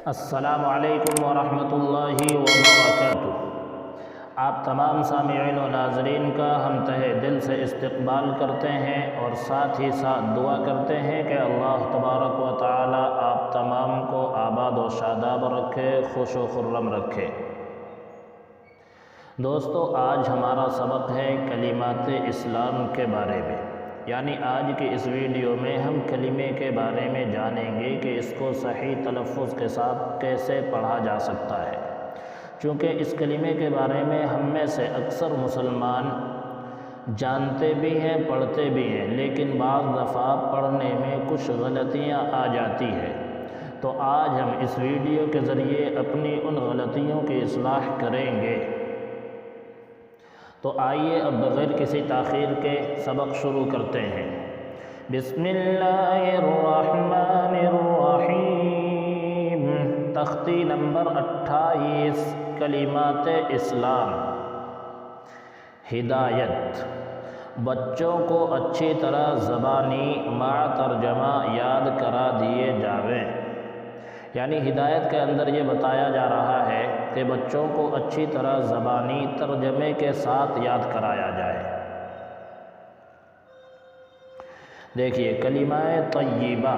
السلام علیکم ورحمۃ اللہ وبرکاتہ۔ آپ تمام سامعین و ناظرین کا ہم تہہ دل سے استقبال کرتے ہیں اور ساتھ ہی ساتھ دعا کرتے ہیں کہ اللہ تبارک و تعالی آپ تمام کو آباد و شاداب رکھے، خوش و خرم رکھے۔ دوستو، آج ہمارا سبق ہے کلمات اسلام کے بارے میں، یعنی آج کی اس ویڈیو میں ہم کلمے کے بارے میں جانیں گے کہ اس کو صحیح تلفظ کے ساتھ کیسے پڑھا جا سکتا ہے، چونکہ اس کلمے کے بارے میں ہم میں سے اکثر مسلمان جانتے بھی ہیں، پڑھتے بھی ہیں، لیکن بعض دفعہ پڑھنے میں کچھ غلطیاں آ جاتی ہیں۔ تو آج ہم اس ویڈیو کے ذریعے اپنی ان غلطیوں کی اصلاح کریں گے۔ تو آئیے اب بغیر کسی تاخیر کے سبق شروع کرتے ہیں۔ بسم اللہ الرحمن الرحیم۔ تختی نمبر 28، کلمات اسلام۔ ہدایت۔ بچوں کو اچھی طرح زبانی مع ترجمہ یاد کرا دیے جاویں، یعنی ہدایت کے اندر یہ بتایا جا رہا ہے کہ بچوں کو اچھی طرح زبانی ترجمے کے ساتھ یاد کرایا جائے۔ دیکھیے کلمہ طیبہ،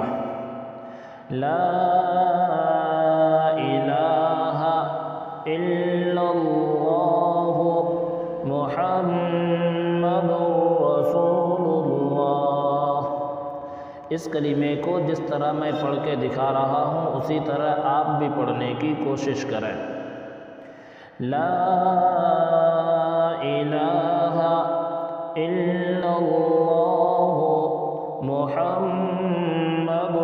لا الہ الا اللہ محمد رسول اللہ۔ اس کلمے کو جس طرح میں پڑھ کے دکھا رہا ہوں اسی طرح آپ بھی پڑھنے کی کوشش کریں۔ لا الہ الا اللہ محمد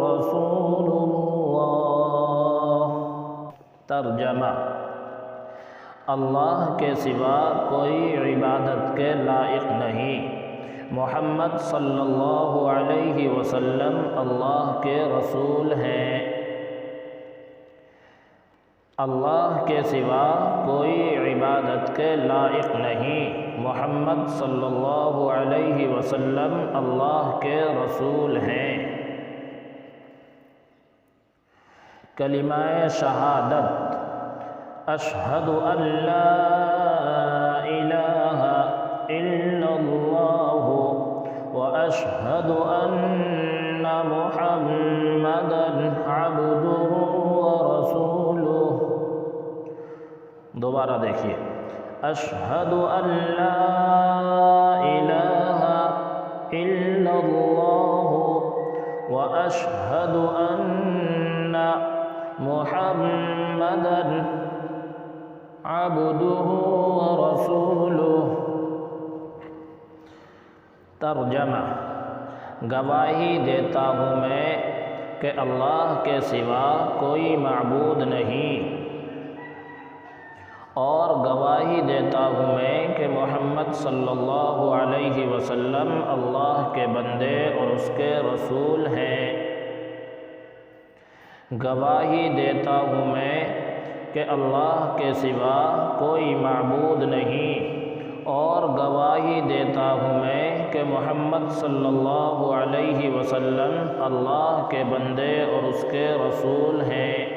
رسول اللہ۔ ترجمہ۔ اللہ کے سوا کوئی عبادت کے لائق نہیں، محمد صلی اللہ علیہ وسلم اللہ کے رسول ہیں۔ اللہ کے سوا کوئی عبادت کے لائق نہیں، محمد صلی اللہ علیہ وسلم اللہ کے رسول ہیں۔ کلمہ شہادت۔ اشہد ان لا الہ الا اللہ واشہد ان محمدا عبدہ ورسولہ۔ دوبارہ دیکھیے، اشہد ان لا الہ الا اللہ واشہد ان محمدا عبدہ ورسولہ۔ ترجمہ۔ گواہی دیتا ہوں میں کہ اللہ کے سوا کوئی معبود نہیں، اور گواہی دیتا ہوں میں کہ محمد صلی اللہ علیہ وسلم اللہ کے بندے اور اس کے رسول ہیں۔ گواہی دیتا ہوں میں کہ اللہ کے سوا کوئی معبود نہیں، اور گواہی دیتا ہوں میں کہ محمد صلی اللہ علیہ وسلم اللہ کے بندے اور اس کے رسول ہیں۔